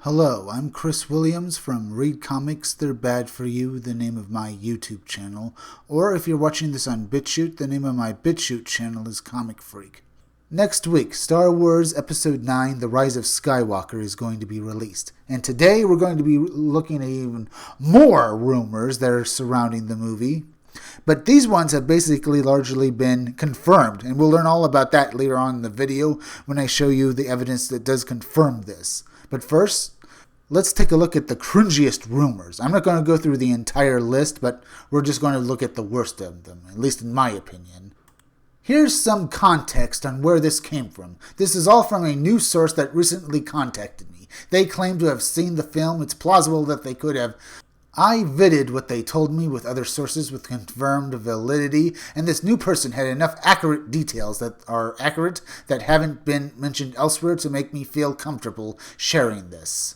Hello, I'm Chris Williams from Read Comics, They're Bad For You, the name of my YouTube channel. Or if you're watching this on BitChute, the name of my BitChute channel is Comic Freak. Next week, Star Wars Episode 9, The Rise of Skywalker is going to be released. And today we're going to be looking at even more rumors that are surrounding the movie. But these ones have basically largely been confirmed, and we'll learn all about that later on in the video when I show you the evidence that does confirm this. But first, let's take a look at the cringiest rumors. I'm not going to go through the entire list, but we're just going to look at the worst of them, at least in my opinion. Here's some context on where this came from. This is all from a news source that recently contacted me. They claim to have seen the film. It's plausible that they could have. I vetted what they told me with other sources with confirmed validity, and this new person had enough accurate details that are accurate that haven't been mentioned elsewhere to make me feel comfortable sharing this.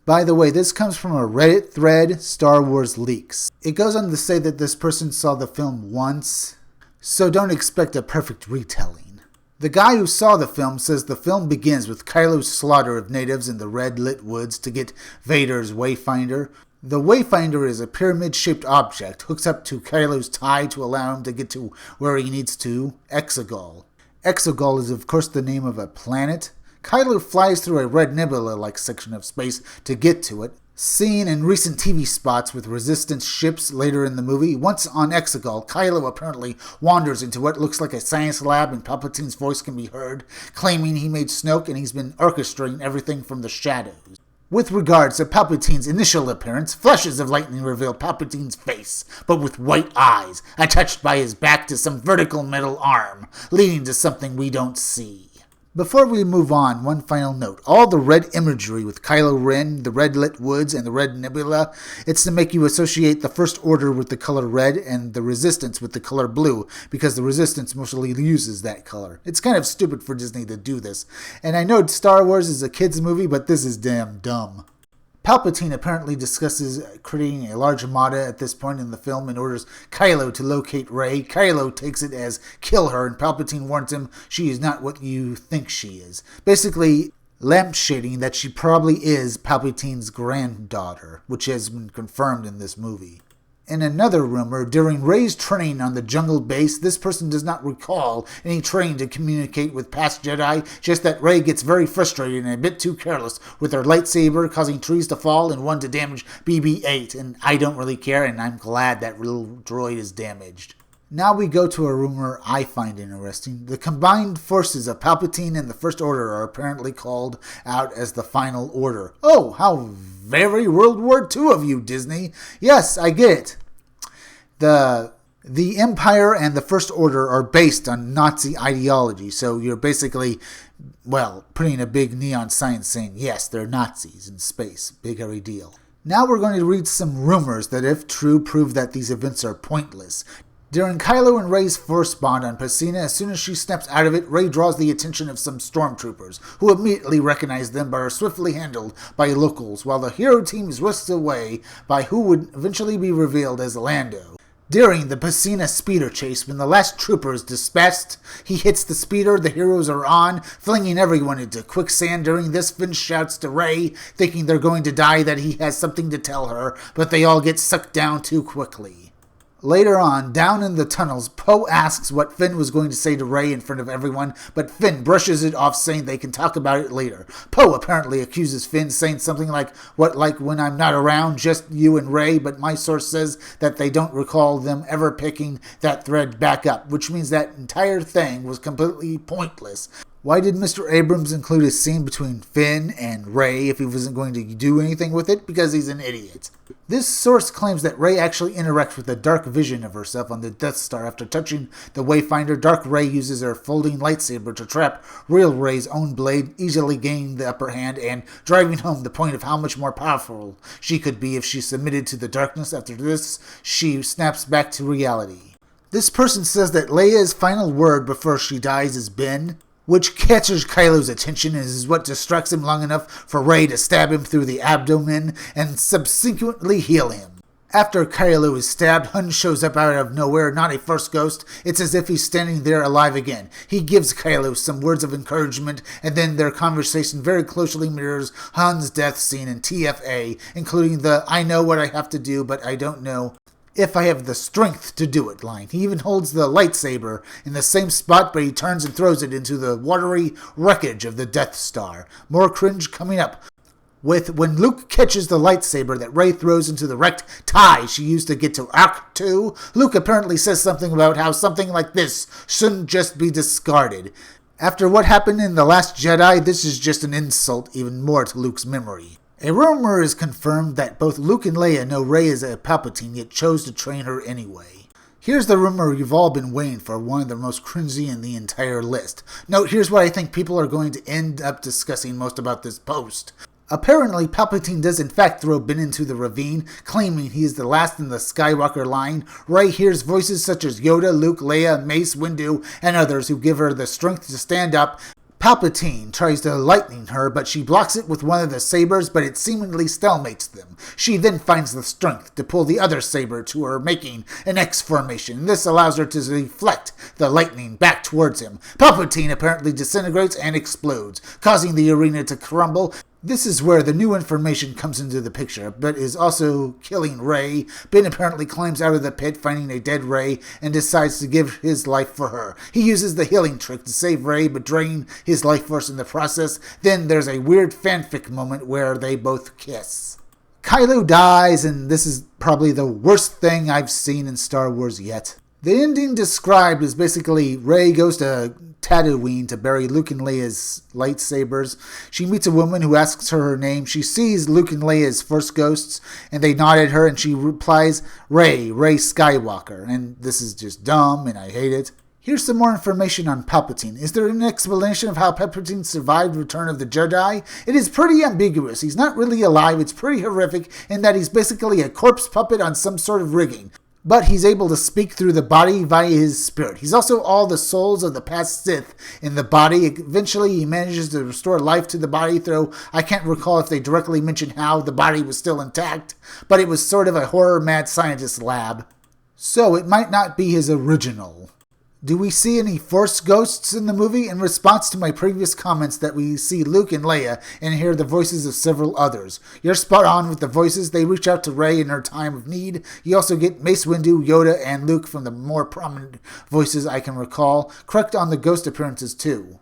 By the way, this comes from a Reddit thread, Star Wars Leaks. It goes on to say that this person saw the film once, so don't expect a perfect retelling. The guy who saw the film says the film begins with Kylo's slaughter of natives in the red-lit woods to get Vader's Wayfinder. The Wayfinder is a pyramid-shaped object, hooks up to Kylo's tie to allow him to get to where he needs to, Exegol. Exegol is of course the name of a planet. Kylo flies through a red nebula-like section of space to get to it. Seen in recent TV spots with Resistance ships later in the movie, once on Exegol, Kylo apparently wanders into what looks like a science lab and Palpatine's voice can be heard, claiming he made Snoke and he's been orchestrating everything from the shadows. With regards to Palpatine's initial appearance, flashes of lightning reveal Palpatine's face, but with white eyes, attached by his back to some vertical metal arm, leading to something we don't see. Before we move on, one final note. All the red imagery with Kylo Ren, the red-lit woods, and the red nebula, it's to make you associate the First Order with the color red and the Resistance with the color blue, because the Resistance mostly uses that color. It's kind of stupid for Disney to do this. And I know Star Wars is a kid's movie, but this is damn dumb. Palpatine apparently discusses creating a large armada at this point in the film and orders Kylo to locate Rey. Kylo takes it as kill her, and Palpatine warns him she is not what you think she is. Basically, lampshading that she probably is Palpatine's granddaughter, which has been confirmed in this movie. In another rumor, during Rey's training on the jungle base, this person does not recall any training to communicate with past Jedi, just that Rey gets very frustrated and a bit too careless with her lightsaber, causing trees to fall and one to damage BB-8, and I don't really care, and I'm glad that little droid is damaged. Now we go to a rumor I find interesting. The combined forces of Palpatine and the First Order are apparently called out as the Final Order. Oh, how very World War II of you, Disney. Yes, I get it. The Empire and the First Order are based on Nazi ideology, so you're basically, putting a big neon sign saying, yes, they're Nazis in space. Big hairy deal. Now we're going to read some rumors that, if true, prove that these events are pointless. During Kylo and Rey's force bond on Pesina, as soon as she steps out of it, Rey draws the attention of some stormtroopers, who immediately recognize them but are swiftly handled by locals, while the hero team is whisked away by who would eventually be revealed as Lando. During the Pesina speeder chase, when the last trooper is dispatched, he hits the speeder the heroes are on, flinging everyone into quicksand. During this, Finn shouts to Rey, thinking they're going to die, that he has something to tell her, but they all get sucked down too quickly. Later on, down in the tunnels, Poe asks what Finn was going to say to Rey in front of everyone, but Finn brushes it off, saying they can talk about it later. Poe apparently accuses Finn, saying something like when I'm not around, just you and Rey, but my source says that they don't recall them ever picking that thread back up, which means that entire thing was completely pointless. Why did Mr. Abrams include a scene between Finn and Rey if he wasn't going to do anything with it? Because he's an idiot. This source claims that Rey actually interacts with a dark vision of herself on the Death Star. After touching the Wayfinder, Dark Rey uses her folding lightsaber to trap real Rey's own blade, easily gaining the upper hand and driving home the point of how much more powerful she could be if she submitted to the darkness. After this, she snaps back to reality. This person says that Leia's final word before she dies is Ben, which catches Kylo's attention and is what distracts him long enough for Rey to stab him through the abdomen and subsequently heal him. After Kylo is stabbed, Hun shows up out of nowhere, not a Force ghost. It's as if he's standing there alive again. He gives Kylo some words of encouragement, and then their conversation very closely mirrors Han's death scene in TFA, including the "I know what I have to do, but I don't know if I have the strength to do it" line. He even holds the lightsaber in the same spot, but he turns and throws it into the watery wreckage of the Death Star. More cringe coming up, with when Luke catches the lightsaber that Rey throws into the wrecked TIE she used to get to Arc 2, Luke apparently says something about how something like this shouldn't just be discarded. After what happened in The Last Jedi, this is just an insult even more to Luke's memory. A rumor is confirmed that both Luke and Leia know Rey is a Palpatine, yet chose to train her anyway. Here's the rumor you've all been waiting for, one of the most cringy in the entire list. Note, here's what I think people are going to end up discussing most about this post. Apparently, Palpatine does in fact throw Ben into the ravine, claiming he is the last in the Skywalker line. Rey hears voices such as Yoda, Luke, Leia, Mace, Windu, and others who give her the strength to stand up. Palpatine tries to lightning her, but she blocks it with one of the sabers, but it seemingly stalemates them. She then finds the strength to pull the other saber to her, making an X formation. This allows her to deflect the lightning back towards him. Palpatine apparently disintegrates and explodes, causing the arena to crumble. This is where the new information comes into the picture, but is also killing Rey. Ben apparently climbs out of the pit, finding a dead Rey, and decides to give his life for her. He uses the healing trick to save Rey, but drain his life force in the process. Then there's a weird fanfic moment where they both kiss. Kylo dies, and this is probably the worst thing I've seen in Star Wars yet. The ending described is basically Rey goes to Tatooine to bury Luke and Leia's lightsabers. She meets a woman who asks her name. She sees Luke and Leia's Force ghosts, and they nod at her, and she replies, Rey Skywalker. And this is just dumb, and I hate it. Here's some more information on Palpatine. Is there an explanation of how Palpatine survived Return of the Jedi? It is pretty ambiguous. He's not really alive. It's pretty horrific in that he's basically a corpse puppet on some sort of rigging. But he's able to speak through the body via his spirit. He's also all the souls of the past Sith in the body. Eventually, he manages to restore life to the body, though I can't recall if they directly mention how the body was still intact, but it was sort of a horror mad scientist lab. So it might not be his original. Do we see any Force ghosts in the movie? In response to my previous comments that we see Luke and Leia and hear the voices of several others. You're spot on with the voices. They reach out to Rey in her time of need. You also get Mace Windu, Yoda, and Luke from the more prominent voices I can recall. Correct on the ghost appearances too.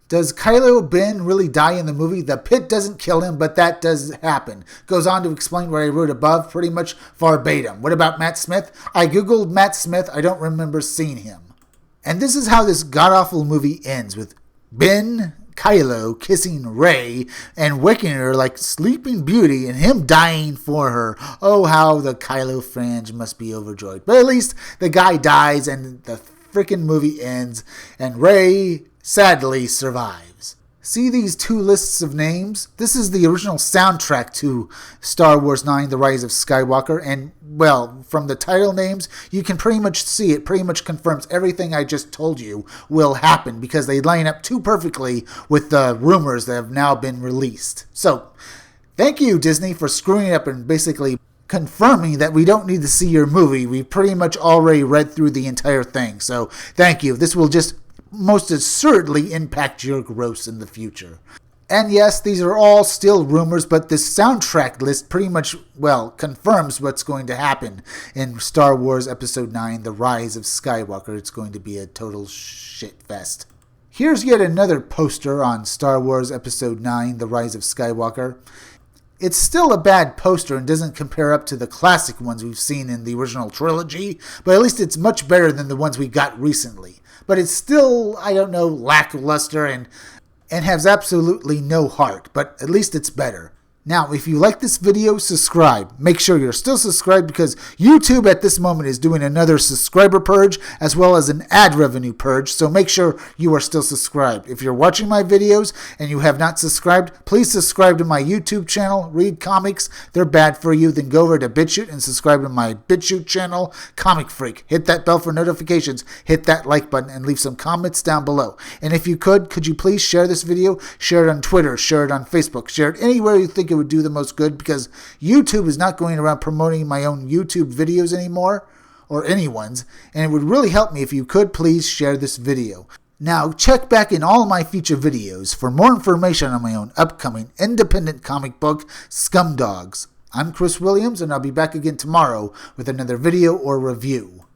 Does Kylo Ben really die in the movie? The pit doesn't kill him, but that does happen. Goes on to explain what I wrote above, pretty much verbatim. What about Matt Smith? I googled Matt Smith. I don't remember seeing him. And this is how this god-awful movie ends, with Ben, Kylo, kissing Rey and waking her like Sleeping Beauty and him dying for her. Oh, how the Kylo fans must be overjoyed. But at least the guy dies and the freaking movie ends, and Rey sadly survives. See these two lists of names? This is the original soundtrack to Star Wars 9, The Rise of Skywalker, and, well, from the title names, you can pretty much see it pretty much confirms everything I just told you will happen, because they line up too perfectly with the rumors that have now been released. So, thank you, Disney, for screwing up and basically confirming that we don't need to see your movie. We've pretty much already read through the entire thing, so thank you. This will just most assuredly impact your gross in the future. And yes, these are all still rumors, but this soundtrack list pretty much, well, confirms what's going to happen in Star Wars Episode 9, The Rise of Skywalker. It's going to be a total shit fest. Here's yet another poster on Star Wars Episode 9, The Rise of Skywalker. It's still a bad poster and doesn't compare up to the classic ones we've seen in the original trilogy, but at least it's much better than the ones we got recently. But it's still, I don't know, lackluster and has absolutely no heart, but at least it's better. Now, if you like this video, subscribe. Make sure you're still subscribed because YouTube at this moment is doing another subscriber purge as well as an ad revenue purge, so make sure you are still subscribed. If you're watching my videos and you have not subscribed, please subscribe to my YouTube channel, Read Comics. They're bad for you. Then go over to BitChute and subscribe to my BitChute channel, Comic Freak. Hit that bell for notifications, hit that like button, and leave some comments down below. And if you could you please share this video? Share it on Twitter, share it on Facebook, share it anywhere you think it would do the most good, because YouTube is not going around promoting my own YouTube videos anymore, or anyone's, and it would really help me if you could please share this video. Now, check back in all my future videos for more information on my own upcoming independent comic book, Scumdogs. I'm Chris Williams, and I'll be back again tomorrow with another video or review.